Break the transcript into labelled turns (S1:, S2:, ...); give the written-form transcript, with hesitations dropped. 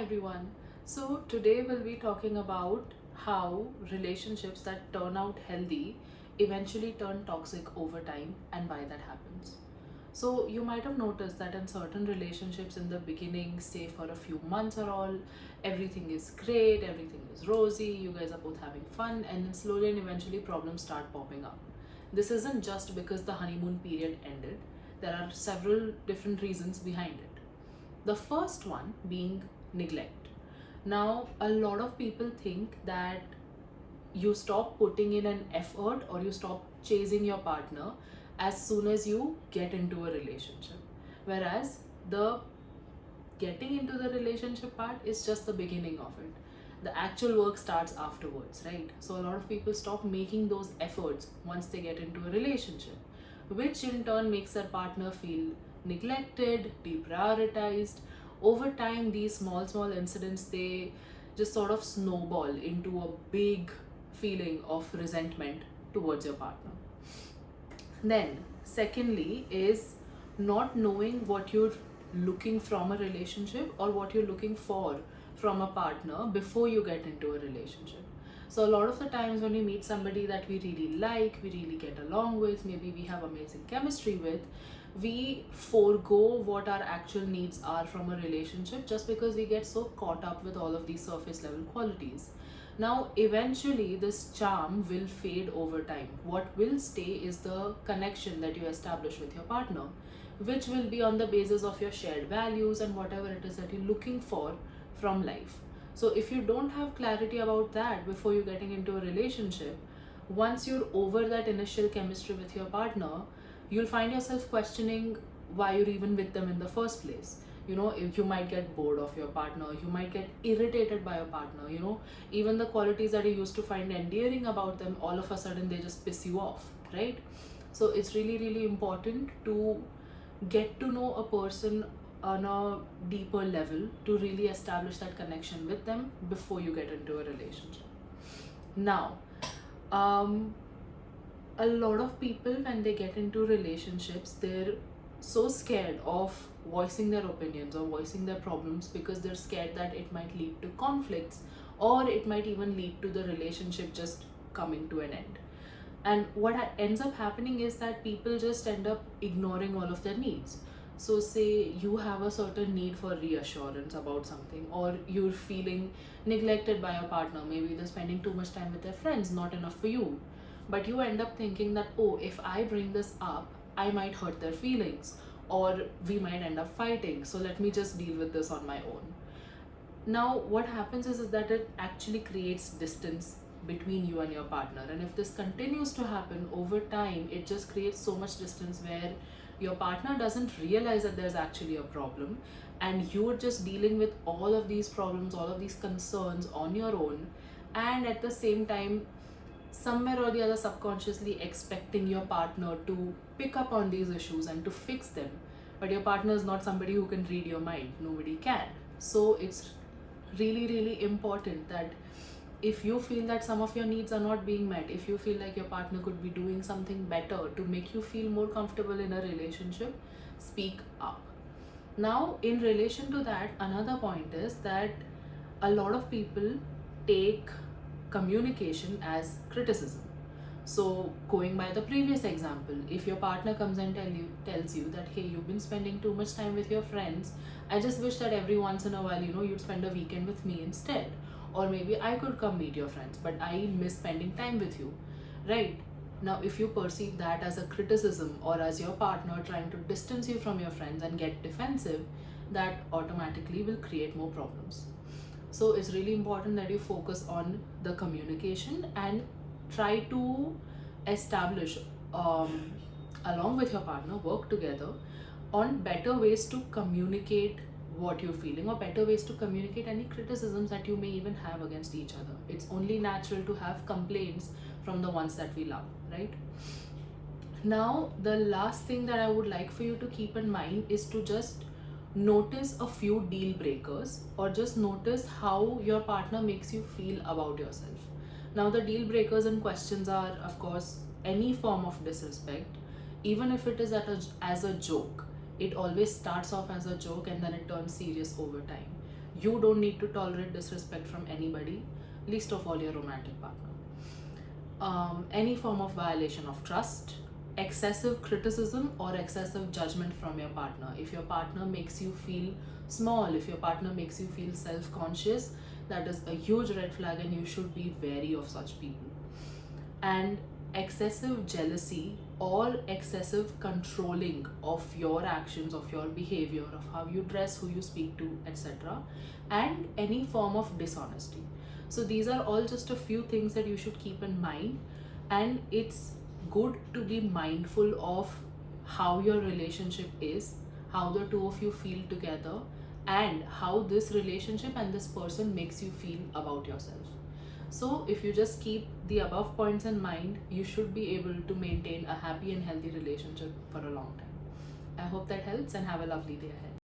S1: everyone. So today we'll be talking about how relationships that turn out healthy eventually turn toxic over time and why that happens. So you might have noticed that in certain relationships in the beginning, say for a few months or all, everything is great, everything is rosy, you guys are both having fun, and then slowly and eventually problems start popping up. This isn't just because the honeymoon period ended. There are several different reasons behind it. The first one being neglect. Now, a lot of people think that you stop putting in an effort or you stop chasing your partner as soon as you get into a relationship. Whereas the getting into the relationship part is just the beginning of it. The actual work starts afterwards, right? So, a lot of people stop making those efforts once they get into a relationship, which in turn makes their partner feel neglected, deprioritized. Over time, these small incidents they just sort of snowball into a big feeling of resentment towards your partner. Then, secondly, is not knowing what you're looking from a relationship or what you're looking for from a partner before you get into a relationship. So, a lot of the times when we meet somebody that we really like, we really get along with, maybe we have amazing chemistry with, we forego what our actual needs are from a relationship just because we get so caught up with all of these surface level qualities. Now, eventually, this charm will fade over time. What will stay is the connection that you establish with your partner, which will be on the basis of your shared values and whatever it is that you're looking for from life. So, if you don't have clarity about that before you're getting into a relationship, once you're over that initial chemistry with your partner, you'll find yourself questioning why you're even with them in the first place. If you might get bored of your partner, you might get irritated by your partner, even the qualities that you used to find endearing about them, all of a sudden they just piss you off, right? So it's really important to get to know a person on a deeper level to really establish that connection with them before you get into a relationship. Now, um, a lot of people, when they get into relationships, they're so scared of voicing their opinions or voicing their problems because they're scared that it might lead to conflicts or it might even lead to the relationship just coming to an end. And what ends up happening is that people just end up ignoring all of their needs. So, say you have a certain need for reassurance about something, or you're feeling neglected by your partner, maybe they're spending too much time with their friends, not enough for you. But you end up thinking that, oh, if I bring this up, I might hurt their feelings, or we might end up fighting. So, let me just deal with this on my own. Now, what happens is that it actually creates distance between you and your partner. And if this continues to happen over time, it just creates so much distance where your partner doesn't realize that there's actually a problem, and you're just dealing with all of these problems, all of these concerns on your own, and at the same time, somewhere or the other, subconsciously expecting your partner to pick up on these issues and to fix them. But your partner is not somebody who can read your mind, nobody can. So it's really important that if you feel that some of your needs are not being met, if you feel like your partner could be doing something better to make you feel more comfortable in a relationship, speak up. Now, in relation to that, another point is that a lot of people take communication as criticism. So, going by the previous example, if your partner comes and tells you that, hey, you've been spending too much time with your friends, I just wish that every once in a while, you'd spend a weekend with me instead. Or maybe I could come meet your friends, but I miss spending time with you, right? Now, if you perceive that as a criticism or as your partner trying to distance you from your friends and get defensive, that automatically will create more problems. So it's really important that you focus on the communication and try to establish, along with your partner, work together on better ways to communicate what you're feeling or better ways to communicate any criticisms that you may even have against each other. It's only natural to have complaints from the ones that we love, right? Now, the last thing that I would like for you to keep in mind is to just notice a few deal breakers, or just notice how your partner makes you feel about yourself. Now, the deal breakers and questions are, of course, any form of disrespect, even if it is as a joke. It always starts off as a joke and then it turns serious over time. You don't need to tolerate disrespect from anybody, least of all your romantic partner. Any form of violation of trust, excessive criticism or excessive judgment from your partner. If your partner makes you feel small, if your partner makes you feel self-conscious, that is a huge red flag and you should be wary of such people. And excessive jealousy or excessive controlling of your actions, of your behavior, of how you dress, who you speak to, etc. And any form of dishonesty. So these are all just a few things that you should keep in mind, and it's good to be mindful of how your relationship is, how the two of you feel together, and how this relationship and this person makes you feel about yourself. So, if you just keep the above points in mind, you should be able to maintain a happy and healthy relationship for a long time. I hope that helps, and have a lovely day ahead.